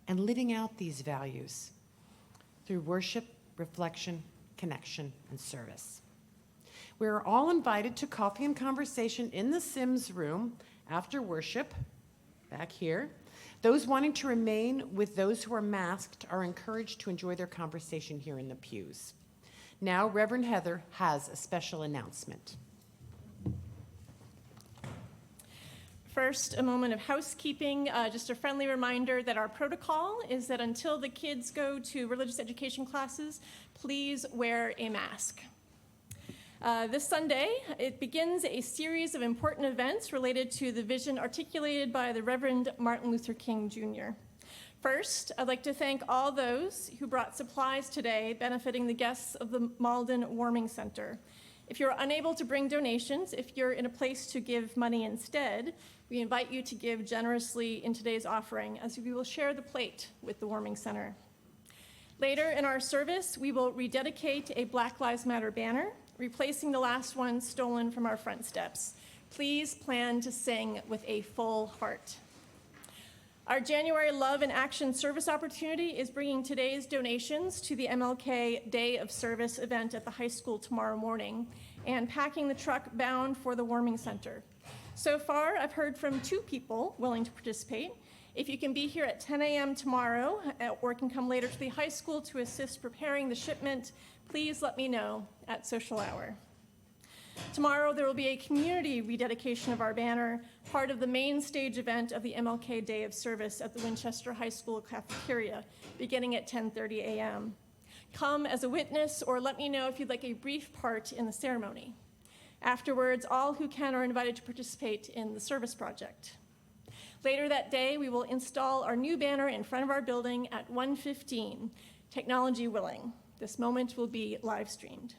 and living out these values through worship, reflection, connection, and service. We're all invited to coffee and conversation in the Sims room after worship, back here. Those wanting to remain with those who are masked are encouraged to enjoy their conversation here in the pews. Now, Reverend Heather has a special announcement. First, a moment of housekeeping. Just a friendly reminder that our protocol is that until the kids go to religious education classes, please wear a mask. This Sunday, it begins a series of important events related to the vision articulated by the Reverend Martin Luther King Jr. First, I'd like to thank all those who brought supplies today benefiting the guests of the Malden Warming Center. If you're unable to bring donations, if you're in a place to give money instead, we invite you to give generously in today's offering, as we will share the plate with the Warming Center. Later in our service, we will rededicate a Black Lives Matter banner, replacing the last one stolen from our front steps. Please plan to sing with a full heart. Our January Love and Action service opportunity is bringing today's donations to the MLK Day of Service event at the high school tomorrow morning and packing the truck bound for the Warming Center. So far, I've heard from 2 people willing to participate. If you can be here at 10 a.m. tomorrow or can come later to the high school to assist preparing the shipment, please let me know at social hour. Tomorrow, there will be a community rededication of our banner, part of the main stage event of the MLK Day of Service at the Winchester High School cafeteria, beginning at 10:30 a.m. Come as a witness or let me know if you'd like a brief part in the ceremony. Afterwards, all who can are invited to participate in the service project. Later that day, we will install our new banner in front of our building at 1:15, technology willing. This moment will be live streamed.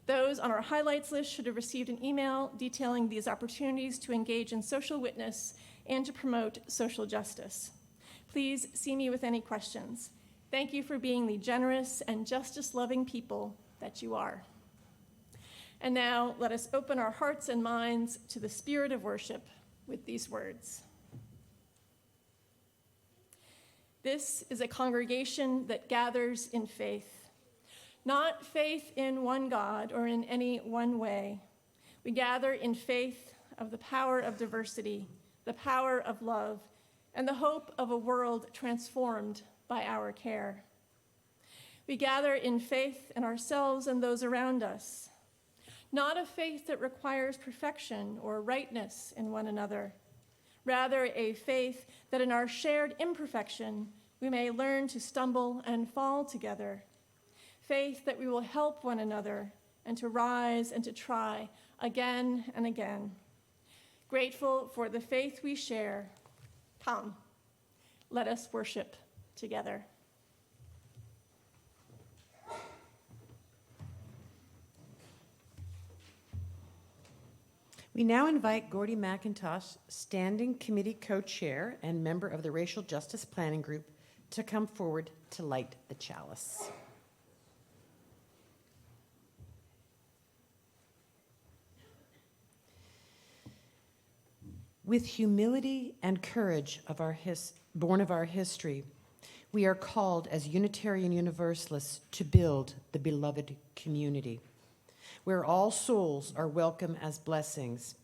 Those on our highlights list should have received an email detailing these opportunities to engage in social witness and to promote social justice. Please see me with any questions. Thank you for being the generous and justice-loving people that you are. And now let us open our hearts and minds to the spirit of worship with these words. This is a congregation that gathers in faith, not faith in one God or in any one way. We gather in faith of the power of diversity, the power of love, and the hope of a world transformed by our care. We gather in faith in ourselves and those around us, not a faith that requires perfection or rightness in one another, rather a faith that in our shared imperfection we may learn to stumble and fall together, faith that we will help one another and to rise and to try again and again. Grateful for the faith we share, come, let us worship together. We now invite Gordy McIntosh, Standing Committee Co-Chair and member of the Racial Justice Planning Group, to come forward to light the chalice. With humility and courage born of our history, we are called as Unitarian Universalists to build the beloved community, where all souls are welcome as blessings,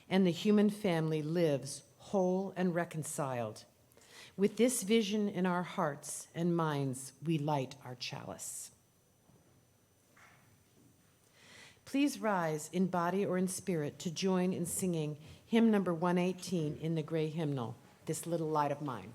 and the human family lives whole and reconciled. With this vision in our hearts and minds, we light our chalice. Please rise in body or in spirit to join in singing hymn number 118 in the gray hymnal, This Little Light of Mine.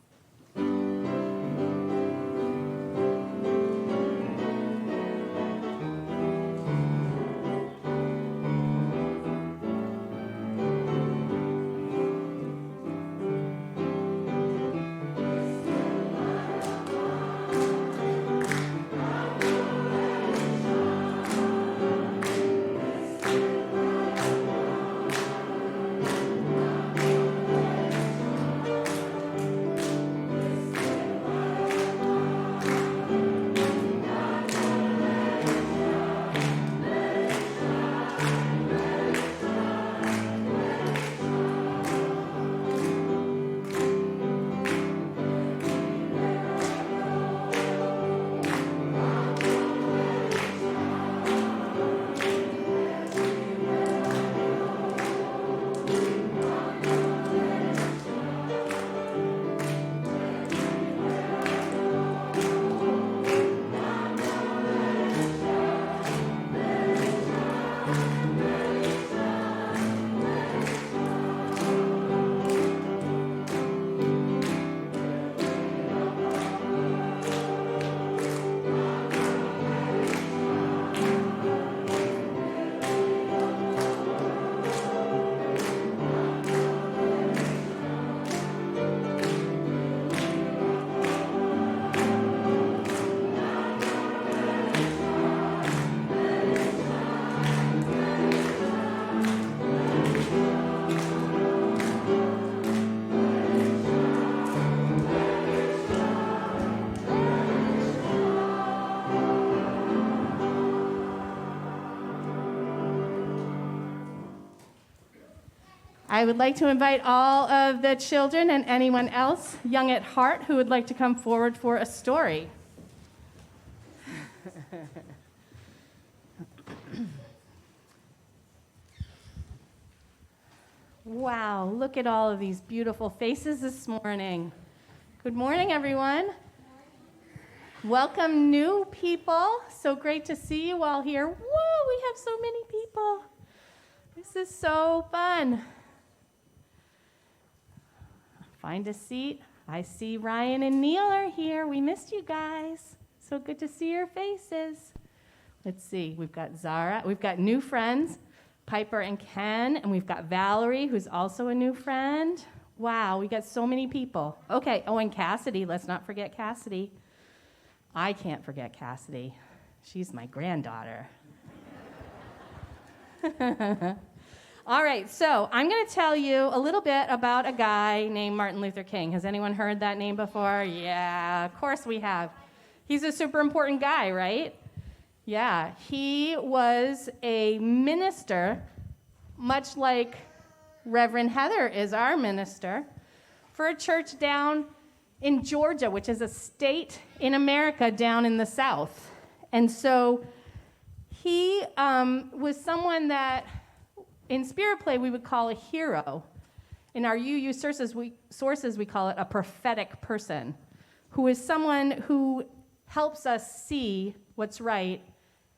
I would like to invite all of the children and anyone else young at heart who would like to come forward for a story. Wow, look at all of these beautiful faces this morning. Good morning, everyone. Welcome, new people. So great to see you all here. Whoa, we have so many people. This is so fun. Find a seat. I see Ryan and Neil are here. We missed you guys. So good to see your faces. Let's see. We've got Zara. We've got new friends, Piper and Ken, and we've got Valerie, who's also a new friend. Wow, we got so many people. Okay, oh, and Cassidy. Let's not forget Cassidy. I can't forget Cassidy. She's my granddaughter. All right, so I'm going to tell you a little bit about a guy named Martin Luther King. Has anyone heard that name before? Yeah, of course we have. He's a super important guy, right? Yeah, he was a minister, much like Reverend Heather is our minister, for a church down in Georgia, which is a state in America down in the South. And so he was someone that, in Spirit Play, we would call a hero. In our UU sources, we call it a prophetic person, who is someone who helps us see what's right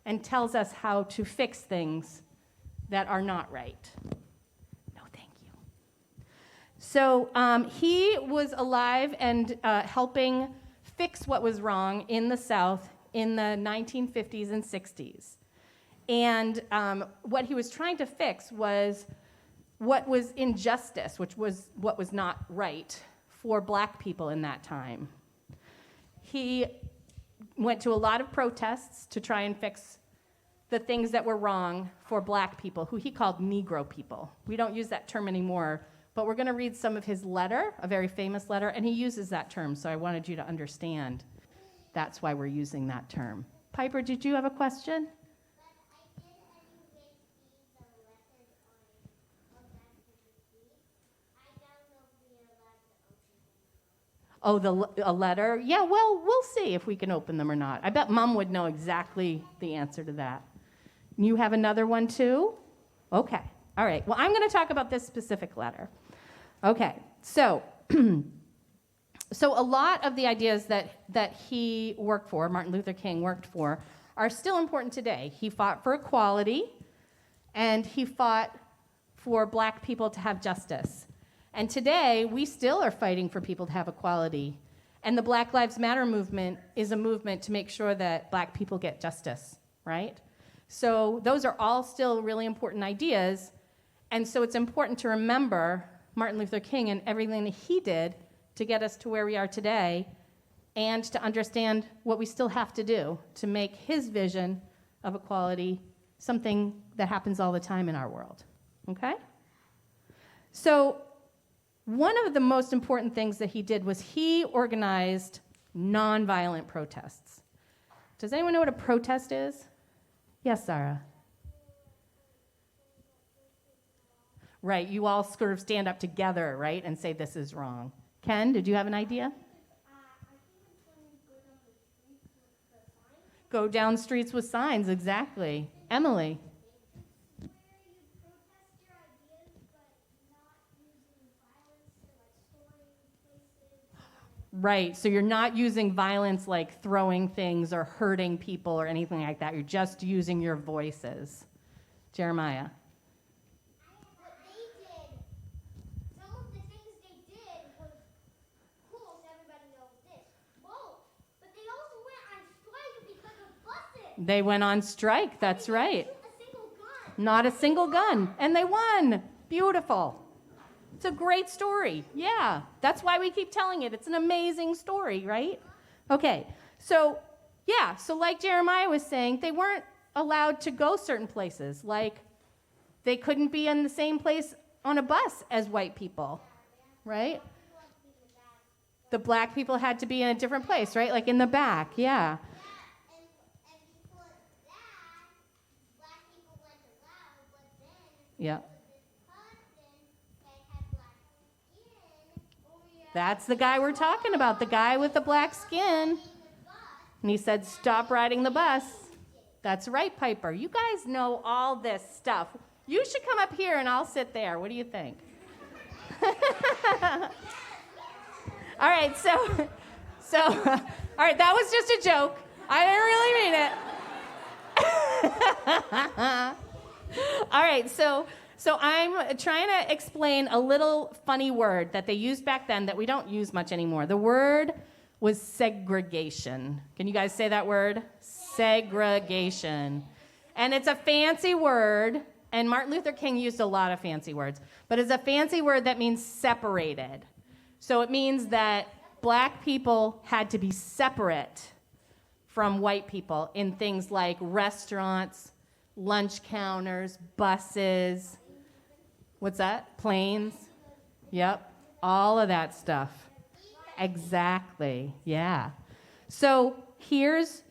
and tells us how to fix things that are not right. No, thank you. So he was alive and helping fix what was wrong in the South in the 1950s and 60s. And what he was trying to fix was what was injustice, which was what was not right for black people in that time. He went to a lot of protests to try and fix the things that were wrong for black people, who he called Negro people. We don't use that term anymore, but we're going to read some of his letter, a very famous letter, and he uses that term, so I wanted you to understand that's why we're using that term. Piper, did you have a question? Oh, a letter? Yeah, well, we'll see if we can open them or not. I bet Mom would know exactly the answer to that. You have another one too? Okay. All right. Well, I'm going to talk about this specific letter. Okay. So, so a lot of the ideas that he worked for, Martin Luther King worked for, are still important today. He fought for equality, and he fought for black people to have justice. And today, we still are fighting for people to have equality. And the Black Lives Matter movement is a movement to make sure that black people get justice, right? So those are all still really important ideas. And so it's important to remember Martin Luther King and everything that he did to get us to where we are today, and to understand what we still have to do to make his vision of equality something that happens all the time in our world, okay? So one of the most important things that he did was he organized nonviolent protests. Does anyone know what a protest is? Yes, Sarah. Right, you all sort of stand up together, right, and say this is wrong. Ken, did you have an idea? Go down streets with signs, exactly. Emily. Right, so you're not using violence like throwing things or hurting people or anything like that. You're just using your voices. Jeremiah. What they did, some of the things they did was cool, so everybody knows this. Whoa, but they also went on strike because of buses. They went on strike, that's right. Shoot a single gun. Not a single gun, and they won. Beautiful. It's a great story. Yeah, that's why we keep telling it. It's an amazing story, right? Okay, so yeah, so like Jeremiah was saying, they weren't allowed to go certain places. Like, they couldn't be in the same place on a bus as white people, right? The black people had to be in a different place, right? Like in the back, yeah. And before that, black people weren't allowed, but then Yeah. this person had That's the guy we're talking about, the guy with the black skin. And he said, stop riding the bus. That's right, Piper. You guys know all this stuff. You should come up here and I'll sit there. What do you think? All right, so, all right, that was just a joke. I didn't really mean it. All right, so I'm trying to explain a little funny word that they used back then that we don't use much anymore. The word was segregation. Can you guys say that word? Segregation. And it's a fancy word, and Martin Luther King used a lot of fancy words, but it's a fancy word that means separated. So it means that black people had to be separate from white people in things like restaurants, lunch counters, buses. What's that? Planes? Yep. All of that stuff. Exactly. Yeah. So here's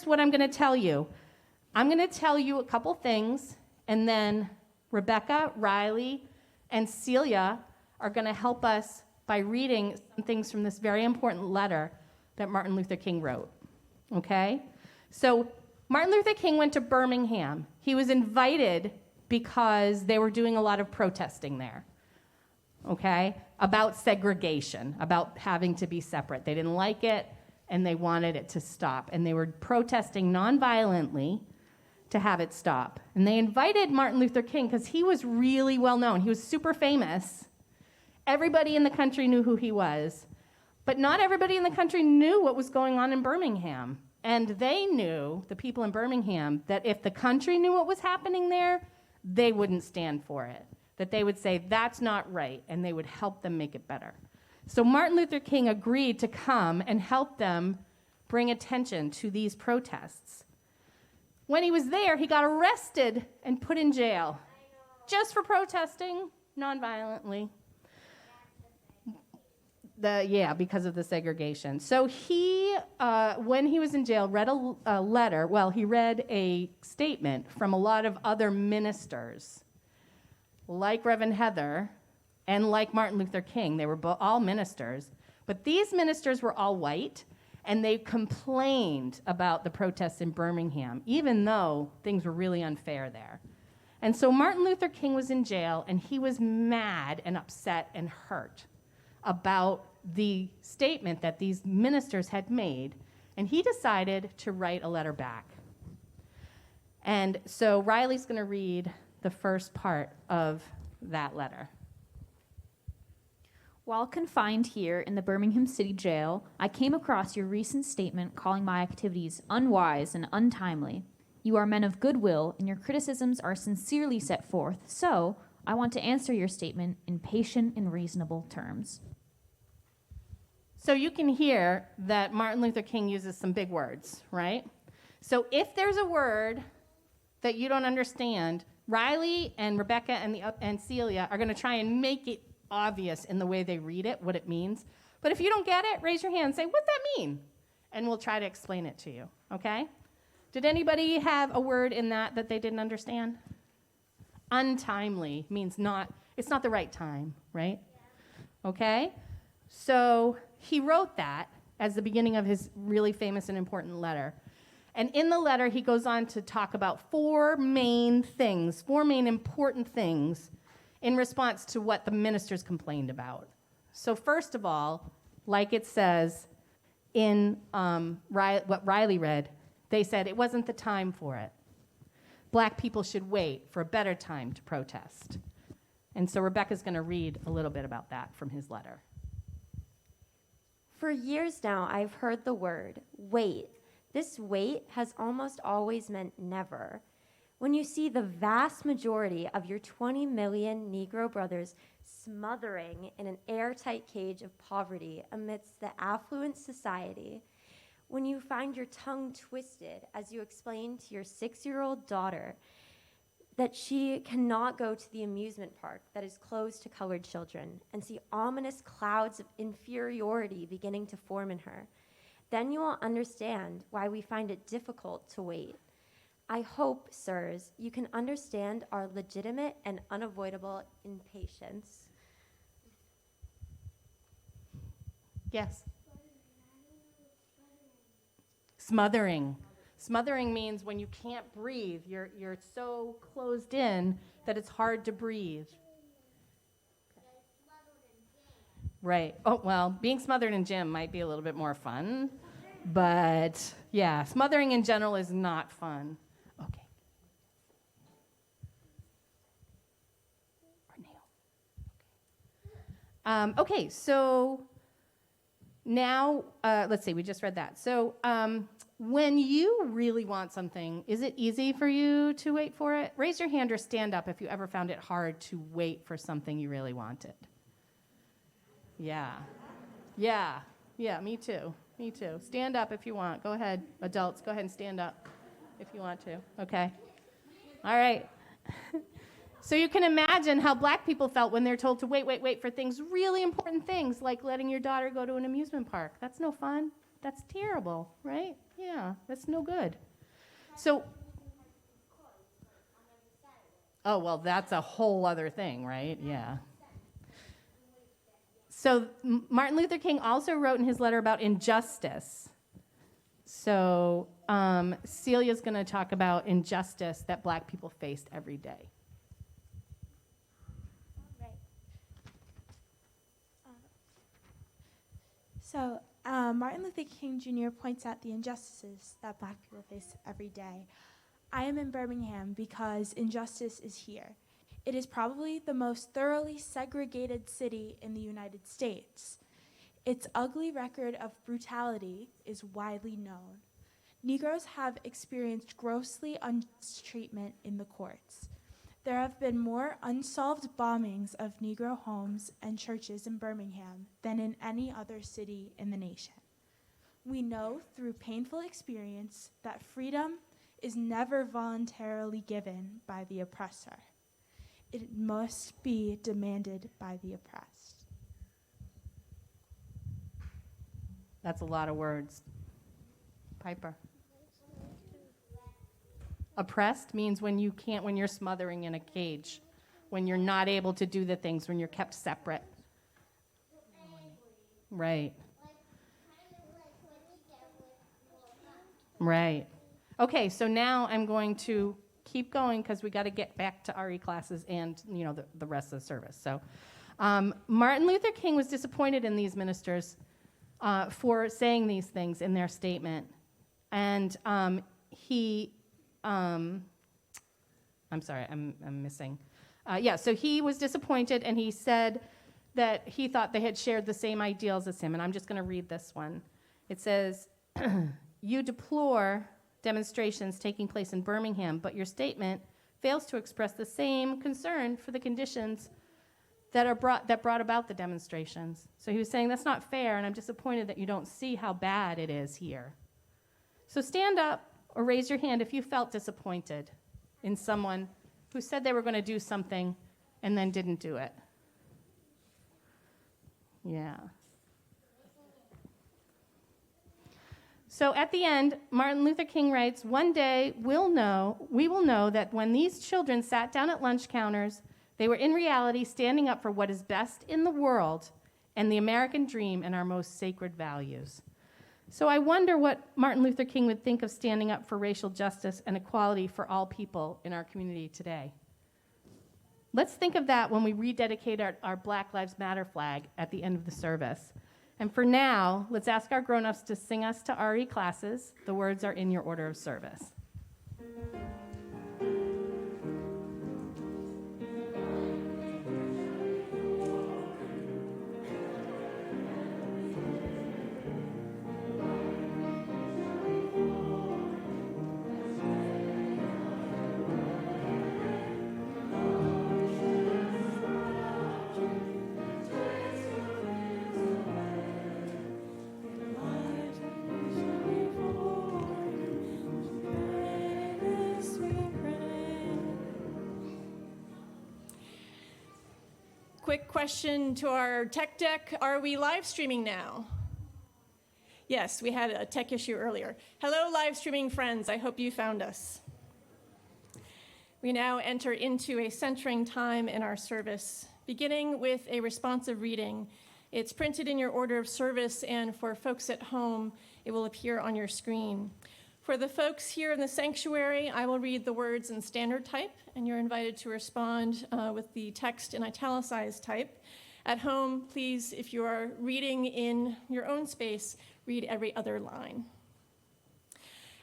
what I'm going to tell you. I'm going to tell you a couple things, and then Rebecca, Riley, and Celia are going to help us by reading some things from this very important letter that Martin Luther King wrote. Okay? So Martin Luther King went to Birmingham. He was invited because they were doing a lot of protesting there, okay, about segregation, about having to be separate. They didn't like it, and they wanted it to stop. And they were protesting nonviolently to have it stop. And they invited Martin Luther King because he was really well known. He was super famous. Everybody in the country knew who he was. But not everybody in the country knew what was going on in Birmingham. And they knew, the people in Birmingham, that if the country knew what was happening there, they wouldn't stand for it. That they would say, that's not right, and they would help them make it better. So Martin Luther King agreed to come and help them bring attention to these protests. When he was there, he got arrested and put in jail just for protesting nonviolently. Because of the segregation. So he, when he was in jail, read a letter. Well, he read a statement from a lot of other ministers, like Reverend Heather and like Martin Luther King. They were all ministers. But these ministers were all white, and they complained about the protests in Birmingham, even though things were really unfair there. And so Martin Luther King was in jail, and he was mad and upset and hurt about the statement that these ministers had made, and he decided to write a letter back. And so Riley's going to read the first part of that letter. While confined here in the Birmingham City Jail, I came across your recent statement calling my activities unwise and untimely. You are men of goodwill, and your criticisms are sincerely set forth, so I want to answer your statement in patient and reasonable terms. So you can hear that Martin Luther King uses some big words, right? So if there's a word that you don't understand, Riley and Rebecca and Celia are going to try and make it obvious in the way they read it, what it means. But if you don't get it, raise your hand and say, what's that mean? And we'll try to explain it to you, okay? Did anybody have a word in that they didn't understand? Untimely means it's not the right time, right? Okay? So he wrote that as the beginning of his really famous and important letter. And in the letter, he goes on to talk about four main important things in response to what the ministers complained about. So first of all, like it says in what Riley read, they said it wasn't the time for it. Black people should wait for a better time to protest. And so Rebecca's going to read a little bit about that from his letter. For years now, I've heard the word wait. This wait has almost always meant never. When you see the vast majority of your 20 million Negro brothers smothering in an airtight cage of poverty amidst the affluent society, when you find your tongue twisted as you explain to your 6-year-old daughter that she cannot go to the amusement park that is closed to colored children, and see ominous clouds of inferiority beginning to form in her, then you will understand why we find it difficult to wait. I hope, sirs, you can understand our legitimate and unavoidable impatience. Yes. Smothering. Smothering means when you can't breathe, you're so closed in that it's hard to breathe. Right. Oh, well, being smothered in gym might be a little bit more fun, but yeah, smothering in general is not fun. Okay. Or nail. Okay, so now, let's see, we just read that. So when you really want something, is it easy for you to wait for it? Raise your hand or stand up if you ever found it hard to wait for something you really wanted. Yeah. Yeah. Yeah, me too. Me too. Stand up if you want. Go ahead. Adults, go ahead and stand up if you want to. Okay. All right. So you can imagine how black people felt when they're told to wait for things, really important things, like letting your daughter go to an amusement park. That's no fun. That's terrible, right? Yeah, that's no good. So, oh, well, that's a whole other thing, right? Yeah. So Martin Luther King also wrote in his letter about injustice. So Celia's going to talk about injustice that black people faced every day. So, Martin Luther King Jr. points out the injustices that black people face every day. I am in Birmingham because injustice is here. It is probably the most thoroughly segregated city in the United States. Its ugly record of brutality is widely known. Negroes have experienced grossly unjust treatment in the courts. There have been more unsolved bombings of Negro homes and churches in Birmingham than in any other city in the nation. We know through painful experience that freedom is never voluntarily given by the oppressor. It must be demanded by the oppressed. That's a lot of words. Piper. Oppressed means when you're smothering in a cage, when you're not able to do the things, when you're kept separate. Right. Right. Okay, so now I'm going to keep going because we got to get back to RE classes and the rest of the service. So Martin Luther King was disappointed in these ministers for saying these things in their statement. And I'm sorry, I'm missing. So he was disappointed, and he said that he thought they had shared the same ideals as him. And I'm just going to read this one. It says, "You deplore demonstrations taking place in Birmingham, but your statement fails to express the same concern for the conditions that brought about the demonstrations." So he was saying, that's not fair, and I'm disappointed that you don't see how bad it is here. So stand up or raise your hand if you felt disappointed in someone who said they were going to do something and then didn't do it. Yeah. So at the end, Martin Luther King writes, "One day we will know that when these children sat down at lunch counters, they were in reality standing up for what is best in the world and the American dream and our most sacred values." So I wonder what Martin Luther King would think of standing up for racial justice and equality for all people in our community today. Let's think of that when we rededicate our Black Lives Matter flag at the end of the service. And for now, let's ask our grown-ups to sing us to RE classes. The words are in your order of service. Quick question to our tech deck. Are we live streaming now? Yes, we had a tech issue earlier. Hello, live streaming friends. I hope you found us. We now enter into a centering time in our service, beginning with a responsive reading It's printed in your order of service, and for folks at home, it will appear on your screen. For the folks here in the sanctuary, I will read the words in standard type, and you're invited to respond with the text in italicized type. At home, please, if you are reading in your own space, read every other line.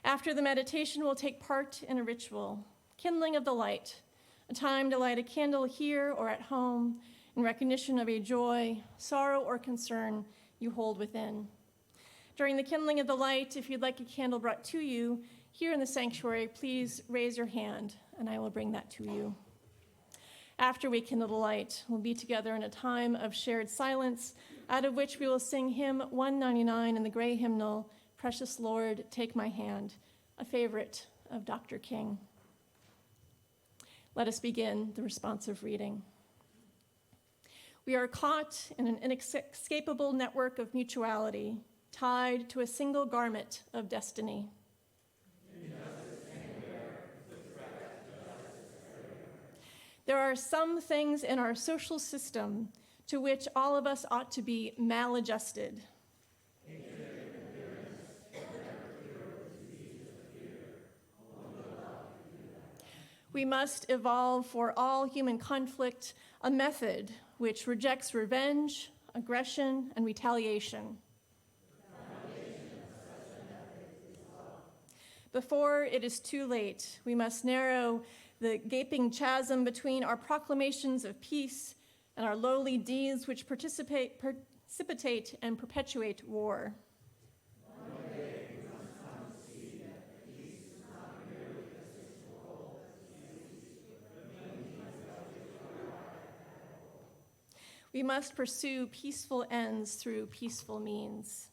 After the meditation, we'll take part in a ritual, kindling of the light, a time to light a candle here or at home in recognition of a joy, sorrow, or concern you hold within. During the kindling of the light, if you'd like a candle brought to you here in the sanctuary, please raise your hand and I will bring that to you. After we kindle the light, we'll be together in a time of shared silence, out of which we will sing hymn 199 in the gray hymnal, Precious Lord, Take My Hand, a favorite of Dr. King. Let us begin the responsive reading. We are caught in an inescapable network of mutuality, tied to a single garment of destiny. There are some things in our social system to which all of us ought to be maladjusted. We must evolve for all human conflict a method which rejects revenge, aggression, and retaliation. Before it is too late, we must narrow the gaping chasm between our proclamations of peace and our lowly deeds which precipitate and perpetuate war. We must pursue peaceful ends through peaceful means.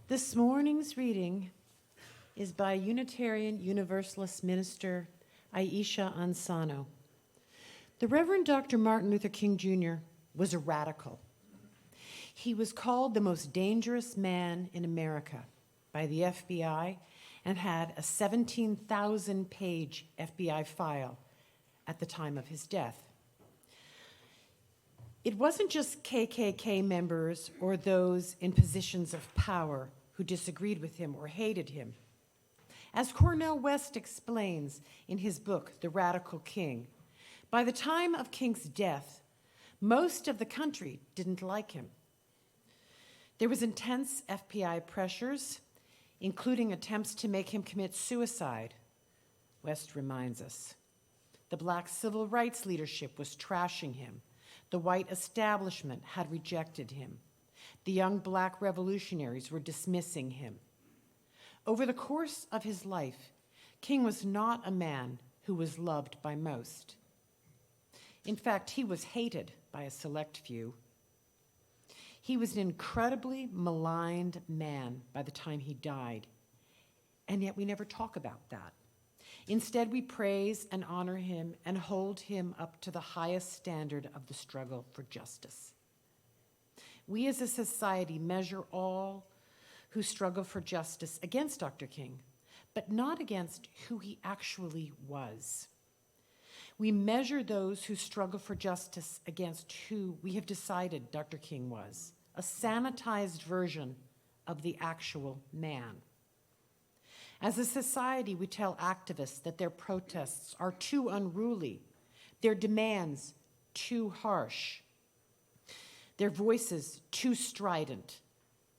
This morning's reading is by Unitarian Universalist minister Aisha Ansano. The Reverend Dr. Martin Luther King Jr. was a radical. He was called the most dangerous man in America by the FBI and had a 17,000-page FBI file at the time of his death. It wasn't just KKK members or those in positions of power who disagreed with him or hated him. As Cornel West explains in his book, The Radical King, by the time of King's death, most of the country didn't like him. There was intense FBI pressures, including attempts to make him commit suicide, West reminds us. The black civil rights leadership was trashing him. The white establishment had rejected him. The young black revolutionaries were dismissing him. Over the course of his life, King was not a man who was loved by most. In fact, he was hated by a select few. He was an incredibly maligned man by the time he died, and yet we never talk about that. Instead, we praise and honor him and hold him up to the highest standard of the struggle for justice. We as a society measure all who struggle for justice against Dr. King, but not against who he actually was. We measure those who struggle for justice against who we have decided Dr. King was, a sanitized version of the actual man. As a society, we tell activists that their protests are too unruly, their demands too harsh, their voices too strident,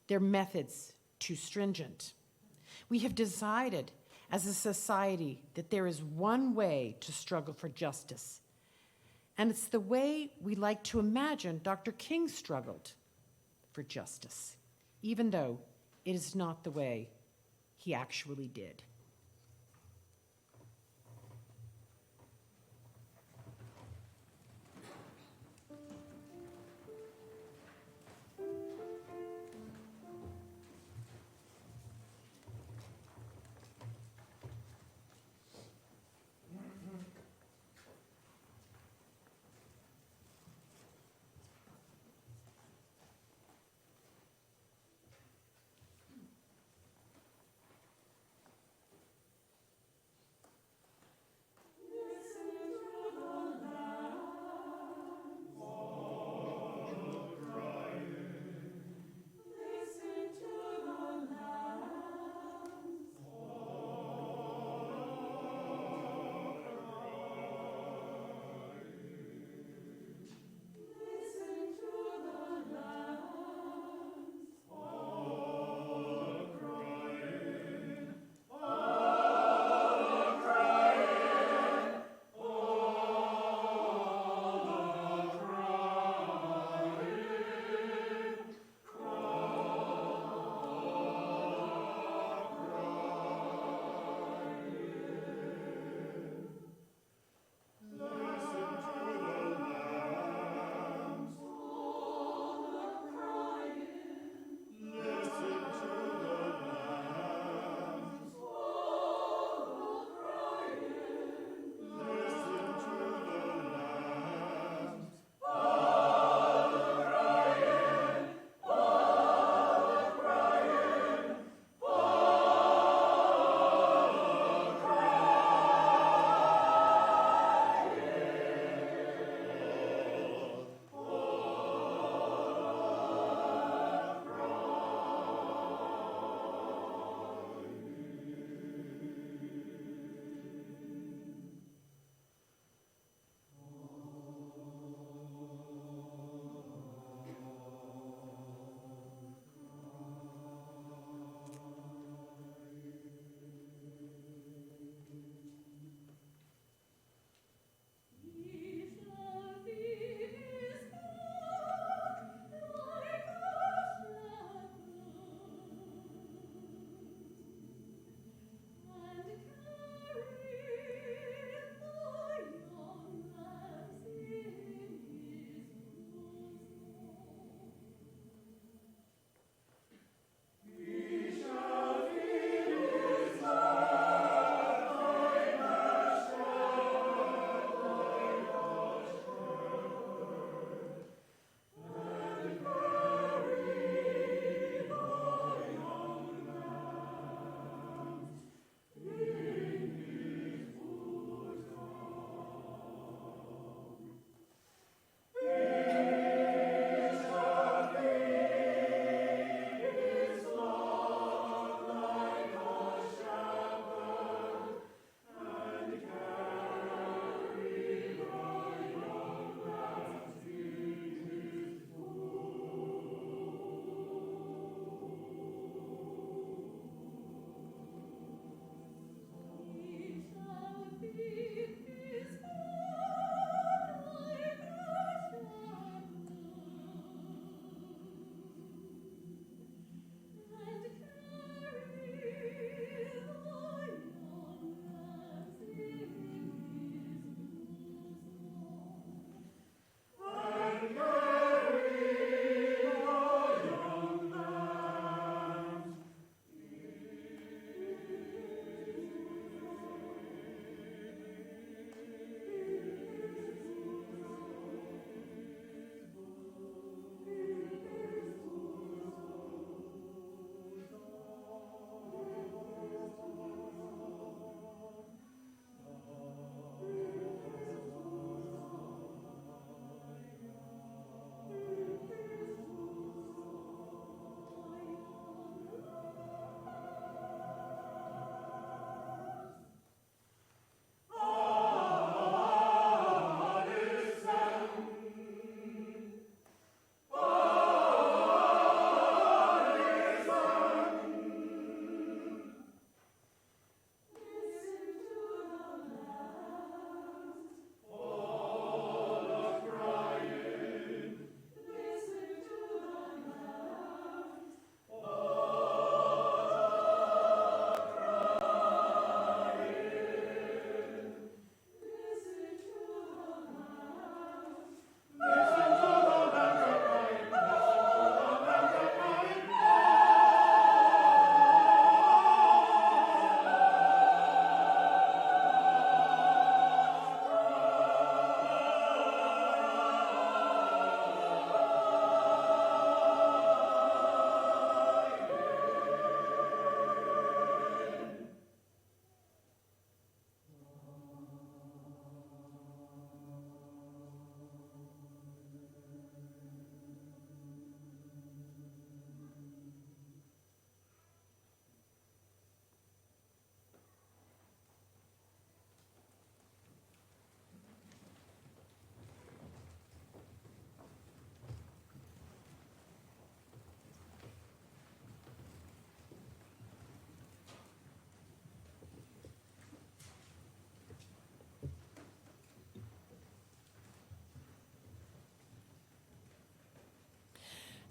their methods too stringent. We have decided as a society that there is one way to struggle for justice, and it's the way we like to imagine Dr. King struggled for justice, even though it is not the way he actually did.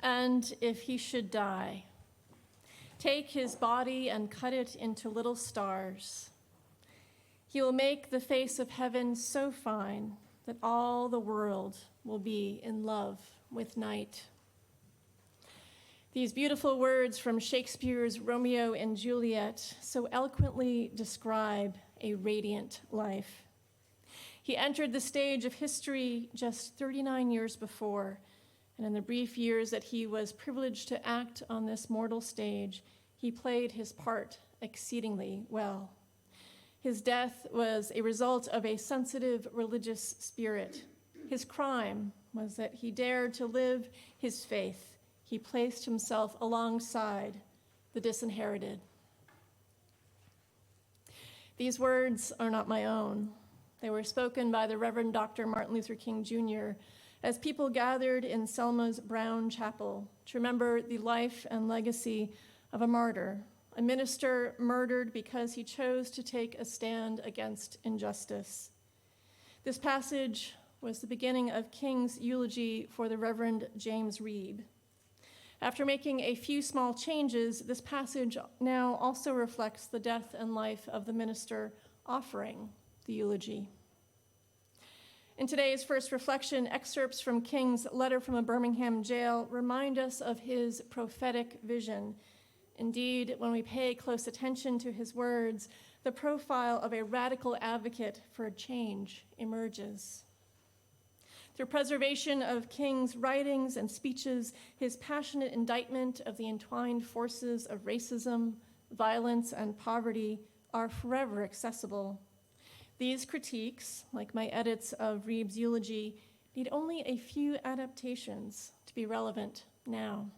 And if he should die, take his body and cut it into little stars. He will make the face of heaven so fine that all the world will be in love with night. These beautiful words from Shakespeare's Romeo and Juliet so eloquently describe a radiant life. He entered the stage of history just 39 years before, and in the brief years that he was privileged to act on this mortal stage, he played his part exceedingly well. His death was a result of a sensitive religious spirit. His crime was that he dared to live his faith. He placed himself alongside the disinherited. These words are not my own. They were spoken by the Reverend Dr. Martin Luther King Jr. as people gathered in Selma's Brown Chapel to remember the life and legacy of a martyr, a minister murdered because he chose to take a stand against injustice. This passage was the beginning of King's eulogy for the Reverend James Reeb. After making a few small changes, this passage now also reflects the death and life of the minister offering the eulogy. In today's first reflection, excerpts from King's letter from a Birmingham jail remind us of his prophetic vision. Indeed, when we pay close attention to his words, the profile of a radical advocate for a change emerges. Through preservation of King's writings and speeches, his passionate indictment of the entwined forces of racism, violence, and poverty are forever accessible. These critiques, like my edits of Reeb's eulogy, need only a few adaptations to be relevant now.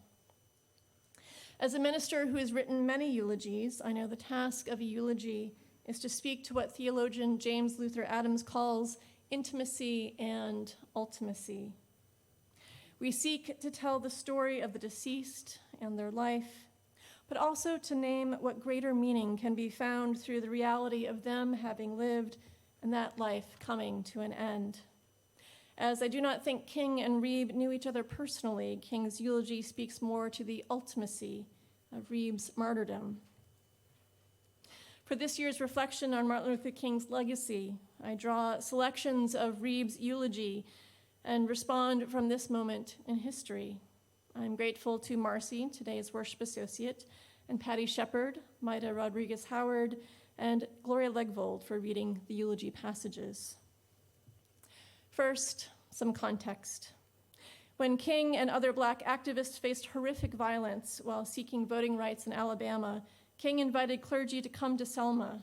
As a minister who has written many eulogies, I know the task of a eulogy is to speak to what theologian James Luther Adams calls intimacy and ultimacy. We seek to tell the story of the deceased and their life, but also to name what greater meaning can be found through the reality of them having lived and that life coming to an end. As I do not think King and Reeb knew each other personally, King's eulogy speaks more to the ultimacy of Reeb's martyrdom. For this year's reflection on Martin Luther King's legacy, I draw selections of Reeb's eulogy and respond from this moment in history. I'm grateful to Marcy, today's worship associate, and Patty Shepard, Maida Rodriguez-Howard, and Gloria Legvold for reading the eulogy passages. First, some context. When King and other Black activists faced horrific violence while seeking voting rights in Alabama, King invited clergy to come to Selma.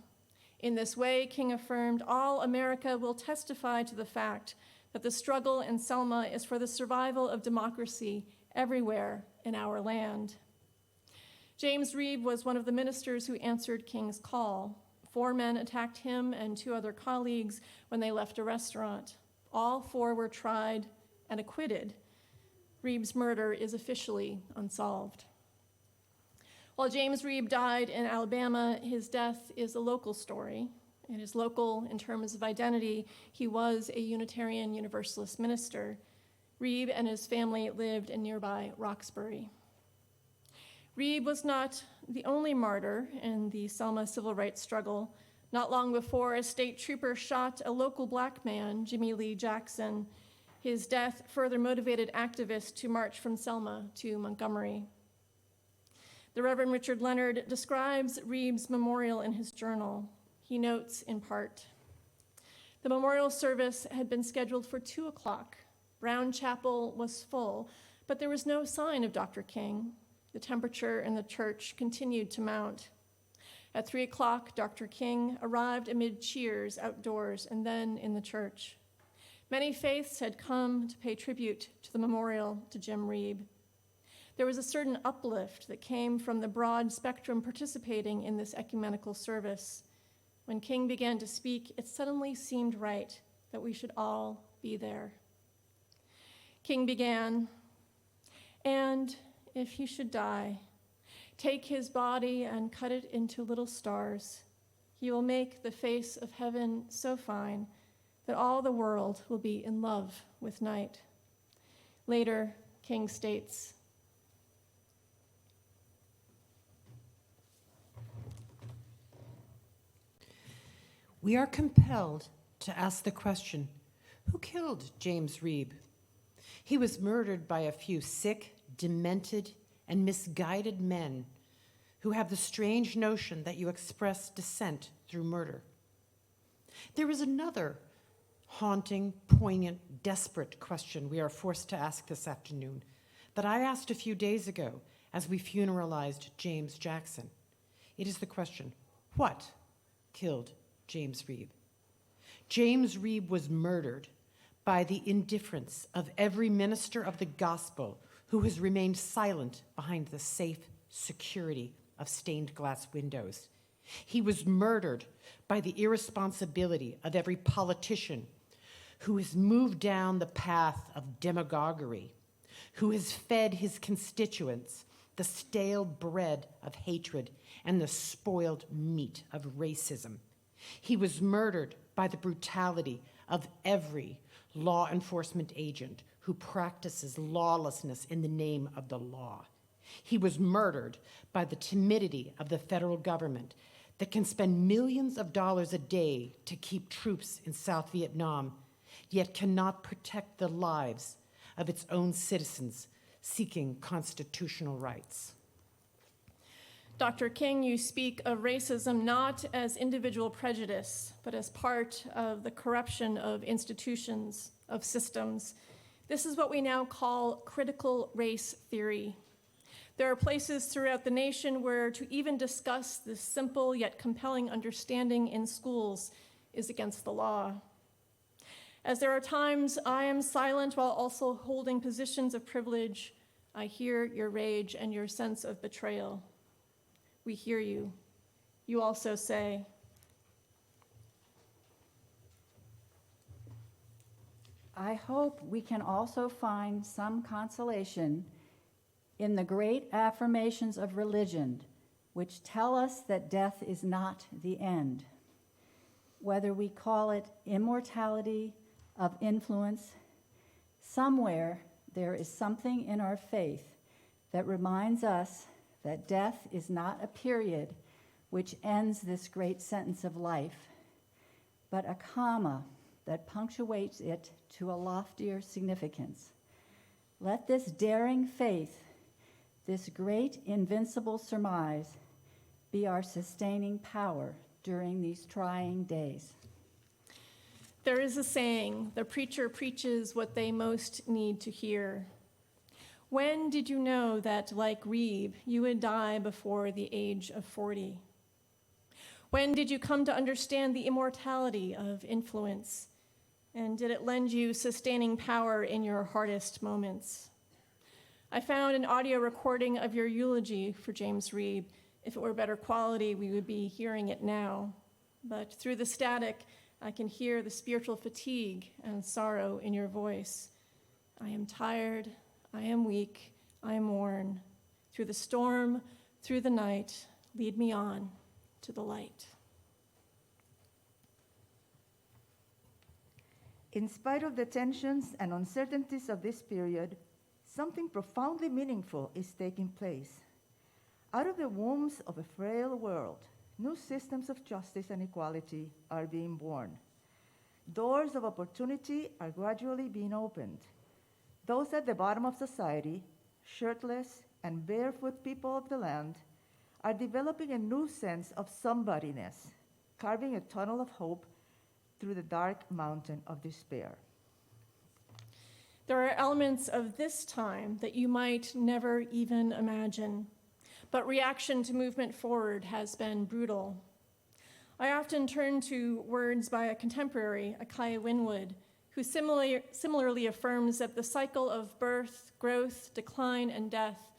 In this way, King affirmed, "All America will testify to the fact that the struggle in Selma is for the survival of democracy everywhere in our land." James Reeb was one of the ministers who answered King's call. 4 men attacked him and 2 other colleagues when they left a restaurant. All 4 were tried and acquitted. Reeb's murder is officially unsolved. While James Reeb died in Alabama, his death is a local story. It is local in terms of identity. He was a Unitarian Universalist minister. Reeb and his family lived in nearby Roxbury. Reeb was not the only martyr in the Selma civil rights struggle. Not long before, a state trooper shot a local Black man, Jimmy Lee Jackson. His death further motivated activists to march from Selma to Montgomery. The Reverend Richard Leonard describes Reeb's memorial in his journal. He notes in part, "The memorial service had been scheduled for 2 o'clock. Brown Chapel was full, but there was no sign of Dr. King. The temperature in the church continued to mount. At 3 o'clock, Dr. King arrived amid cheers outdoors and then in the church. Many faiths had come to pay tribute to the memorial to Jim Reeb. There was a certain uplift that came from the broad spectrum participating in this ecumenical service. When King began to speak, it suddenly seemed right that we should all be there. King began, and if he should die, take his body and cut it into little stars. He will make the face of heaven so fine that all the world will be in love with night." Later, King states, we are compelled to ask the question, who killed James Reeb? He was murdered by a few sick, demented, and misguided men who have the strange notion that you express dissent through murder. There is another haunting, poignant, desperate question we are forced to ask this afternoon that I asked a few days ago as we funeralized James Jackson. It is the question, what killed James Reeb? James Reeb was murdered by the indifference of every minister of the gospel who has remained silent behind the safe security of stained glass windows. He was murdered by the irresponsibility of every politician who has moved down the path of demagoguery, who has fed his constituents the stale bread of hatred and the spoiled meat of racism. He was murdered by the brutality of every law enforcement agent who practices lawlessness in the name of the law. He was murdered by the timidity of the federal government that can spend millions of dollars a day to keep troops in South Vietnam, yet cannot protect the lives of its own citizens seeking constitutional rights. Dr. King, you speak of racism not as individual prejudice, but as part of the corruption of institutions, of systems. This is what we now call critical race theory. There are places throughout the nation where to even discuss this simple yet compelling understanding in schools is against the law. As there are times I am silent while also holding positions of privilege, I hear your rage and your sense of betrayal. We hear you. You also say, I hope we can also find some consolation in the great affirmations of religion, which tell us that death is not the end. Whether we call it immortality of influence, somewhere there is something in our faith that reminds us that death is not a period which ends this great sentence of life, but a comma that punctuates it to a loftier significance. Let this daring faith, this great invincible surmise, be our sustaining power during these trying days. there is a saying, the preacher preaches what they most need to hear. When did you know that, like Reeb, you would die before the age of 40? When did you come to understand the immortality of influence? And did it lend you sustaining power in your hardest moments? I found an audio recording of your eulogy for James Reeb. If it were better quality, we would be hearing it now. But through the static, I can hear the spiritual fatigue and sorrow in your voice. I am tired, I am weak, I am worn. Through the storm, through the night, lead me on to the light. In spite of the tensions and uncertainties of this period, something profoundly meaningful is taking place. Out of the wombs of a frail world, new systems of justice and equality are being born. Doors of opportunity are gradually being opened. Those at the bottom of society, shirtless and barefoot people of the land, are developing a new sense of somebodyness, carving a tunnel of hope through the dark mountain of despair. There are elements of this time that you might never even imagine, but reaction to movement forward has been brutal. I often turn to words by a contemporary, Akaya Winwood, who similarly affirms that the cycle of birth, growth, decline, and death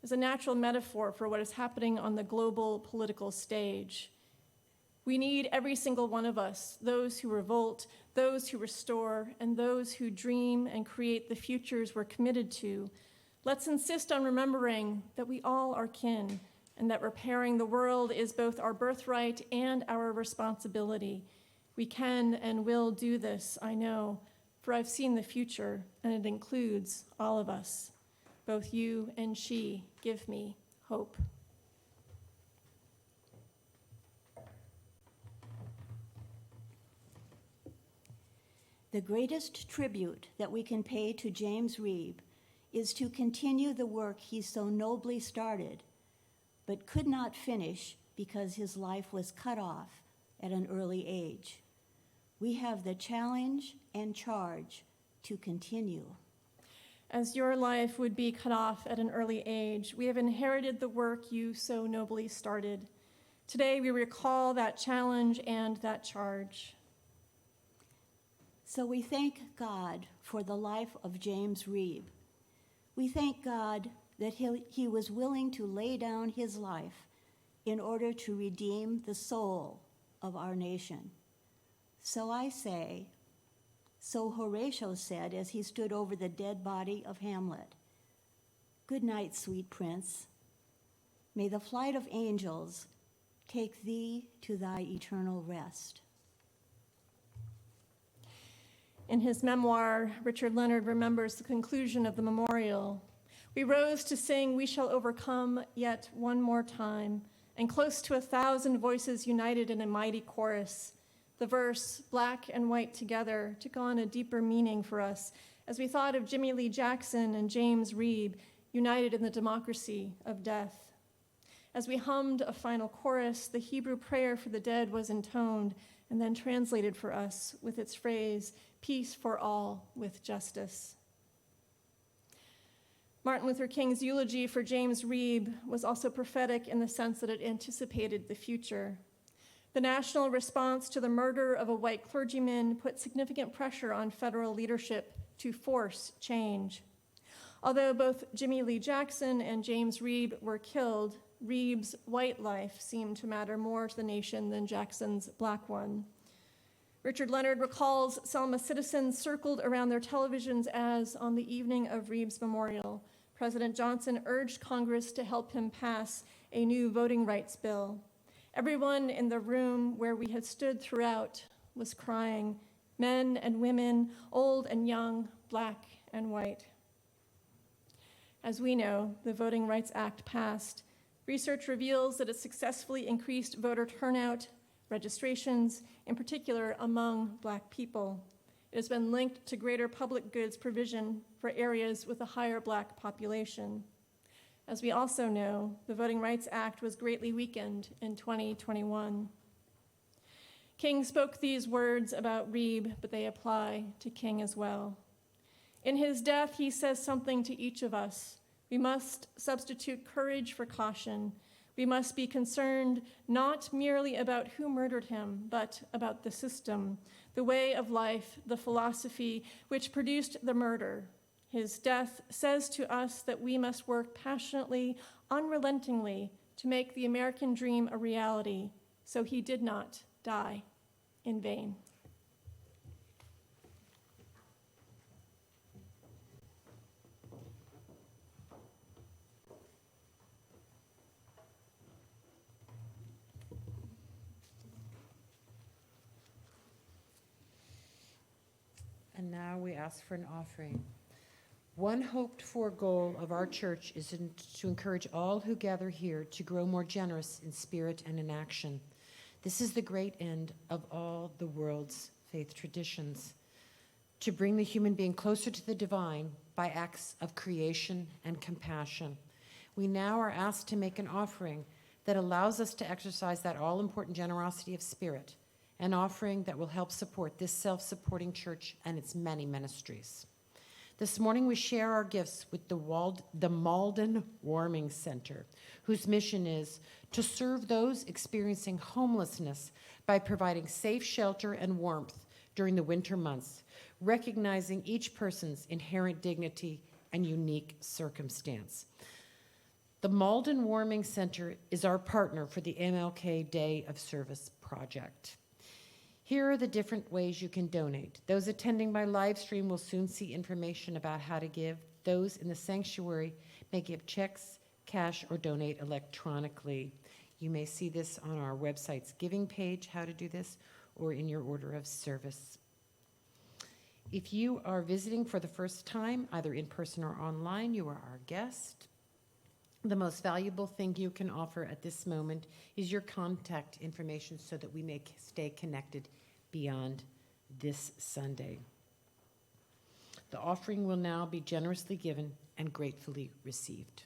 is a natural metaphor for what is happening on the global political stage. We need every single one of us, those who revolt, those who restore, and those who dream and create the futures we're committed to. Let's insist on remembering that we all are kin, and that repairing the world is both our birthright and our responsibility. We can and will do this, I know, for I've seen the future, and it includes all of us. Both you and she give me hope. The greatest tribute that we can pay to James Reeb is to continue the work he so nobly started, but could not finish because his life was cut off at an early age. We have the challenge and charge to continue. As your life would be cut off at an early age, we have inherited the work you so nobly started. Today, we recall that challenge and that charge. So we thank God for the life of James Reeb. We thank God that he was willing to lay down his life in order to redeem the soul of our nation. So I say, so Horatio said as he stood over the dead body of Hamlet, "Good night, sweet prince. May the flight of angels take thee to thy eternal rest." In his memoir, Richard Leonard remembers the conclusion of the memorial. "We rose to sing 'We Shall Overcome' yet one more time, and close to 1,000 voices united in a mighty chorus. The verse, black and white together, took on a deeper meaning for us as we thought of Jimmie Lee Jackson and James Reeb united in the democracy of death. As we hummed a final chorus, the Hebrew prayer for the dead was intoned and then translated for us with its phrase, 'Peace for all with justice.'" Martin Luther King's eulogy for James Reeb was also prophetic in the sense that it anticipated the future. The national response to the murder of a white clergyman put significant pressure on federal leadership to force change. Although both Jimmie Lee Jackson and James Reeb were killed, Reeb's white life seemed to matter more to the nation than Jackson's black one. Richard Leonard recalls Selma citizens circled around their televisions as, on the evening of Reeb's memorial, President Johnson urged Congress to help him pass a new voting rights bill. Everyone in the room where we had stood throughout was crying, men and women, old and young, black and white. As we know, the Voting Rights Act passed. Research reveals that it successfully increased voter turnout, registrations, in particular among black people. It has been linked to greater public goods provision for areas with a higher black population. As we also know, the Voting Rights Act was greatly weakened in 2021. King spoke these words about Reeb, but they apply to King as well. In his death, he says something to each of us. We must substitute courage for caution. We must be concerned not merely about who murdered him, but about the system, the way of life, the philosophy which produced the murder. His death says to us that we must work passionately, unrelentingly, to make the American dream a reality, so he did not die in vain. And now we ask for an offering. One hoped-for goal of our church is to encourage all who gather here to grow more generous in spirit and in action. This is the great end of all the world's faith traditions, to bring the human being closer to the divine by acts of creation and compassion. We now are asked to make an offering that allows us to exercise that all-important generosity of spirit, an offering that will help support this self-supporting church and its many ministries. This morning, we share our gifts with the Malden Warming Center, whose mission is to serve those experiencing homelessness by providing safe shelter and warmth during the winter months, recognizing each person's inherent dignity and unique circumstance. The Malden Warming Center is our partner for the MLK Day of Service project. Here are the different ways you can donate. Those attending by live stream will soon see information about how to give. Those in the sanctuary may give checks, cash, or donate electronically. You may see this on our website's giving page, how to do this, or in your order of service. If you are visiting for the first time, either in person or online, you are our guest. The most valuable thing you can offer at this moment is your contact information so that we may stay connected beyond this Sunday. The offering will now be generously given and gratefully received.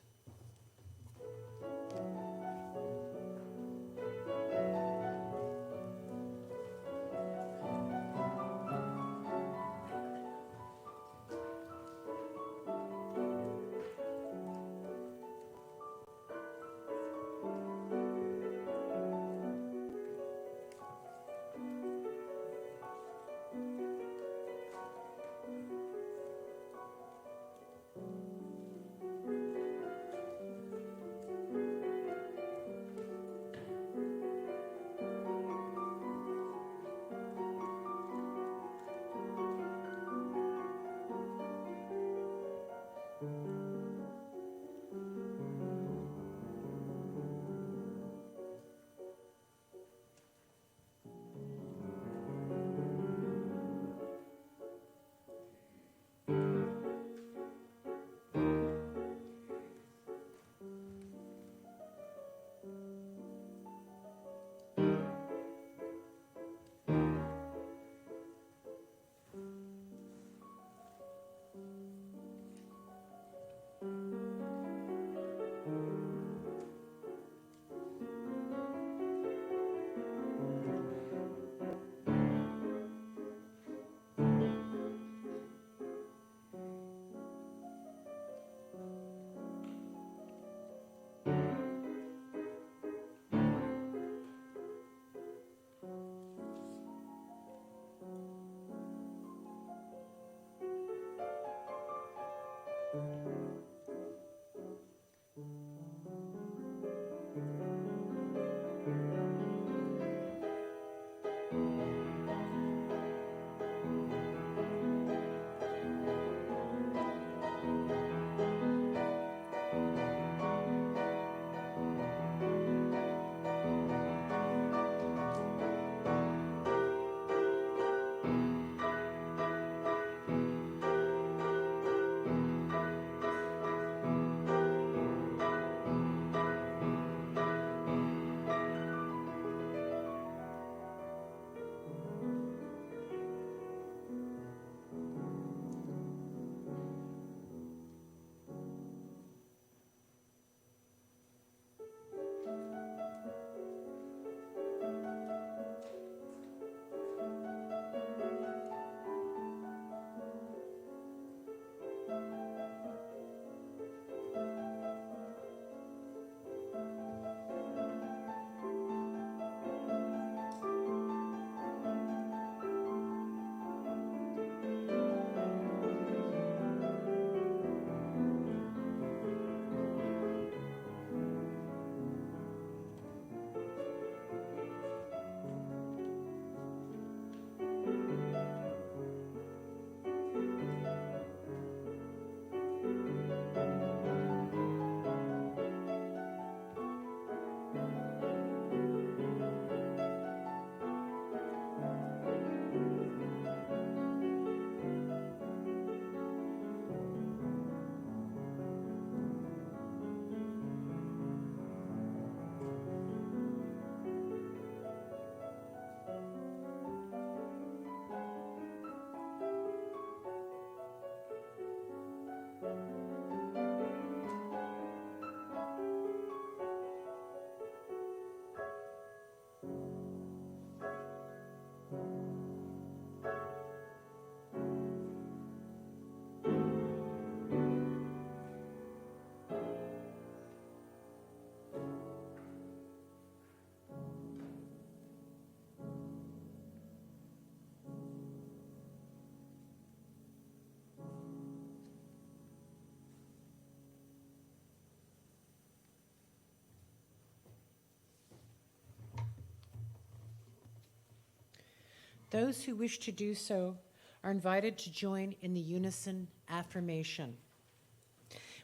Those who wish to do so are invited to join in the unison affirmation.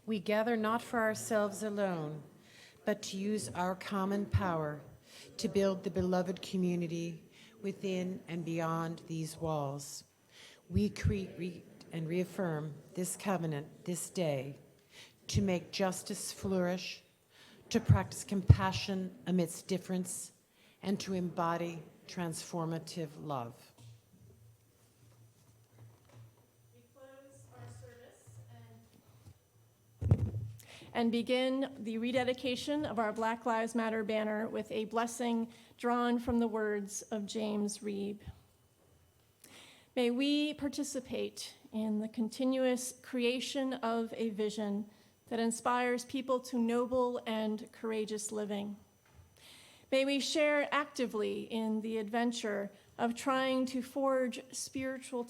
We gather not for ourselves alone, but to use our common power to build the beloved community within and beyond these walls. We create and reaffirm this covenant this day to make justice flourish, to practice compassion amidst difference, and to embody transformative love. We close our and begin the rededication of our Black Lives Matter banner with a blessing drawn from the words of James Reeb. May we participate in the continuous creation of a vision that inspires people to noble and courageous living. May we share actively in the adventure of trying to forge spiritual